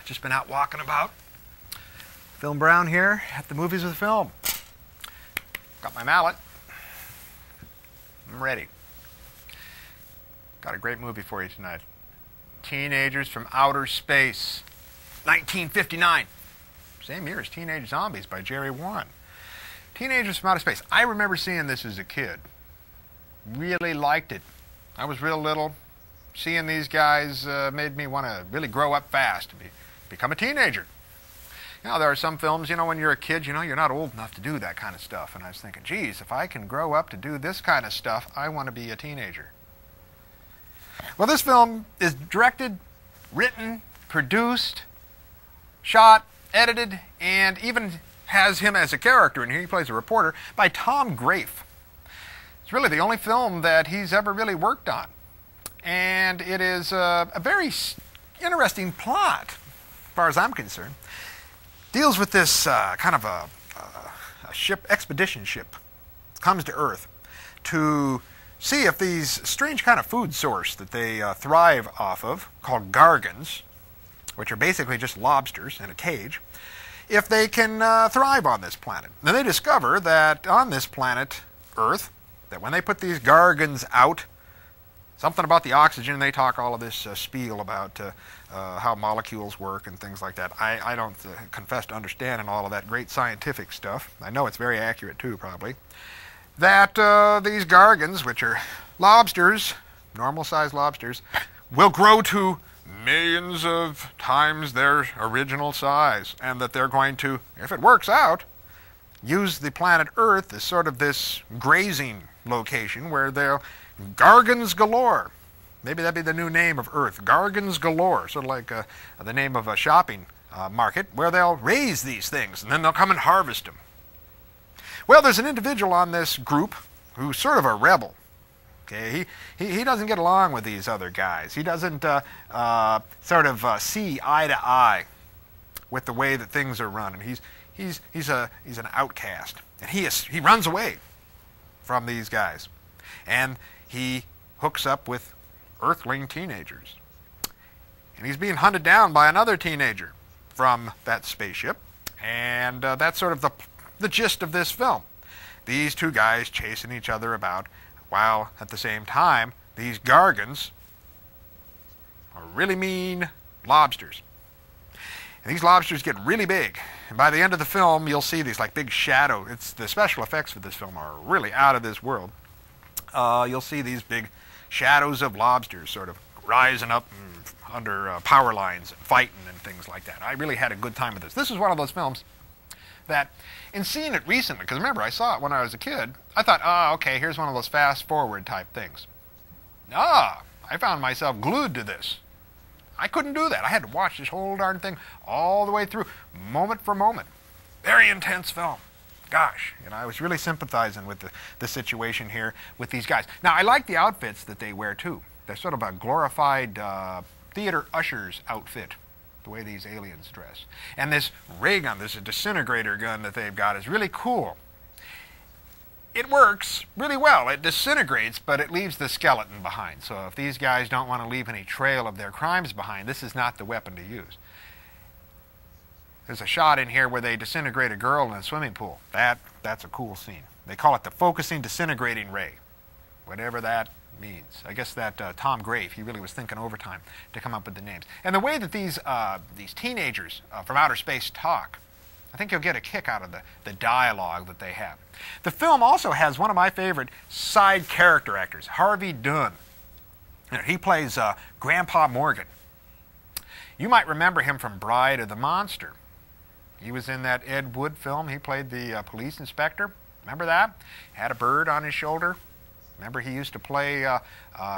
Just been out walking about. Film Brown here at the Movies with Film. Got my mallet. I'm ready. Got a great movie for you tonight. Teenagers from Outer Space, 1959. Same year as Teenage Zombies by Jerry Warren. Teenagers from Outer Space. I remember seeing this as a kid. Really liked it. I was real little. Seeing these guys made me want to really grow up fast, become a teenager. You know, there are some films, you know, when you're a kid, you know, you're not old enough to do that kind of stuff. And I was thinking, geez, if I can grow up to do this kind of stuff, I want to be a teenager. Well, this film is directed, written, produced, shot, edited, and even has him as a character in here. He plays a reporter, by Tom Grafe. It's really the only film that he's ever really worked on. And it is a very interesting plot, as far as I'm concerned. Deals with this kind of a ship, expedition ship, comes to Earth to see if these strange kind of food source that they thrive off of, called gargans, which are basically just lobsters in a cage, if they can thrive on this planet. Now they discover that on this planet, Earth, that when they put these gargans out, something about the oxygen, they talk all of this spiel about how molecules work and things like that. I don't confess to understanding all of that great scientific stuff. I know it's very accurate too, probably. That these gargans, which are lobsters, normal-sized lobsters, will grow to millions of times their original size, and that they're going to, if it works out, use the planet Earth as sort of this grazing location where they'll gargans galore. Maybe that'd be the new name of Earth, gargans galore, sort of like the name of a shopping market, where they'll raise these things and then they'll come and harvest them. Well, there's an individual on this group who's sort of a rebel. Okay, he doesn't get along with these other guys. He doesn't sort of see eye to eye with the way that things are run, and he's an outcast, and he runs away from these guys, and he hooks up with Earthling teenagers, and he's being hunted down by another teenager from that spaceship, and that's sort of the gist of this film. These two guys chasing each other about, while at the same time these gargans are really mean lobsters. And these lobsters get really big, and by the end of the film you'll see these like big shadow. The special effects for this film are really out of this world. You'll see these big shadows of lobsters sort of rising up under power lines and fighting and things like that. I really had a good time with this. This is one of those films that, in seeing it recently, because remember I saw it when I was a kid, I thought, okay, here's one of those fast-forward type things. I found myself glued to this. I couldn't do that. I had to watch this whole darn thing all the way through, moment for moment. Very intense film. Gosh, you know, I was really sympathizing with the situation here with these guys. Now, I like the outfits that they wear, too. They're sort of a glorified theater usher's outfit, the way these aliens dress. And this ray gun, this disintegrator gun that they've got is really cool. It works really well. It disintegrates, but it leaves the skeleton behind. So if these guys don't want to leave any trail of their crimes behind, this is not the weapon to use. There's a shot in here where they disintegrate a girl in a swimming pool. That's a cool scene. They call it the focusing disintegrating ray, whatever that means. I guess that Tom Grafe, he really was thinking overtime to come up with the names. And the way that these teenagers from outer space talk, I think you'll get a kick out of the dialogue that they have. The film also has one of my favorite side character actors, Harvey Dunn. He plays Grandpa Morgan. You might remember him from Bride of the Monster. He was in that Ed Wood film. He played the police inspector. Remember that? Had a bird on his shoulder. Remember, he used to play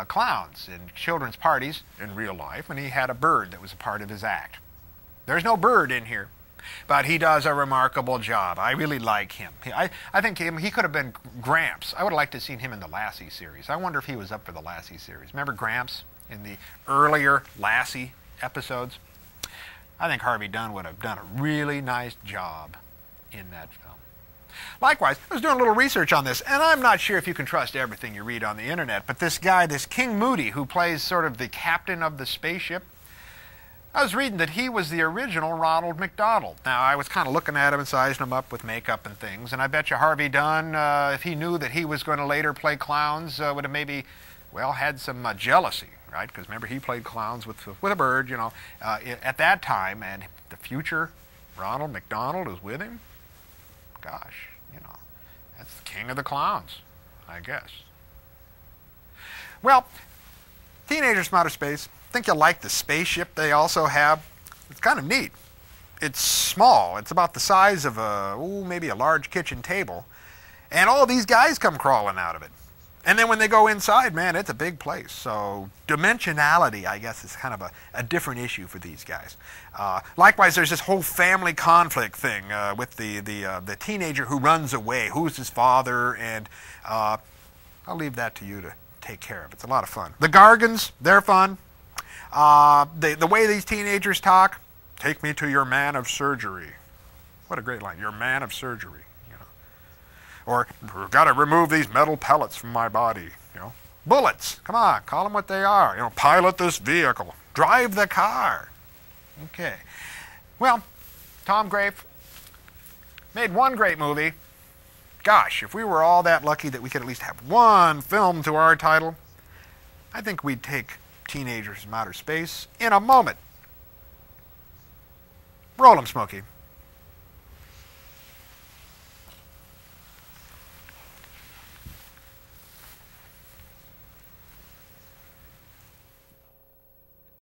clowns in children's parties in real life, and he had a bird that was a part of his act. There's no bird in here, but he does a remarkable job. I really like him. I think he could have been Gramps. I would have liked to have seen him in the Lassie series. I wonder if he was up for the Lassie series. Remember Gramps in the earlier Lassie episodes? I think Harvey Dunn would have done a really nice job in that film. Likewise, I was doing a little research on this, and I'm not sure if you can trust everything you read on the internet, but this guy, this King Moody, who plays sort of the captain of the spaceship, I was reading that he was the original Ronald McDonald. Now, I was kind of looking at him and sizing him up with makeup and things, and I bet you Harvey Dunn, if he knew that he was going to later play clowns, would have maybe, well, had some jealousy, right? Because remember, he played clowns with a bird, you know, at that time, and the future Ronald McDonald is with him. Gosh, you know, that's the king of the clowns, I guess. Well, Teenagers from Outer Space. I think you'll like the spaceship they also have. It's kind of neat. It's small. It's about the size of maybe a large kitchen table. And all these guys come crawling out of it. And then when they go inside, man, it's a big place. So dimensionality, I guess, is kind of a different issue for these guys. Likewise, there's this whole family conflict thing with the teenager who runs away. Who's his father? And I'll leave that to you to take care of. It's a lot of fun. The Gargans, they're fun. The way these teenagers talk, take me to your man of surgery. What a great line, your man of surgery. You know. Or, we've got to remove these metal pellets from my body. You know. Bullets, come on, call them what they are. You know, pilot this vehicle, drive the car. Okay. Well, Tom Grafe made one great movie. Gosh, if we were all that lucky that we could at least have one film to our title, I think we'd take Teenagers from Outer Space in a moment. Roll 'em, Smokey.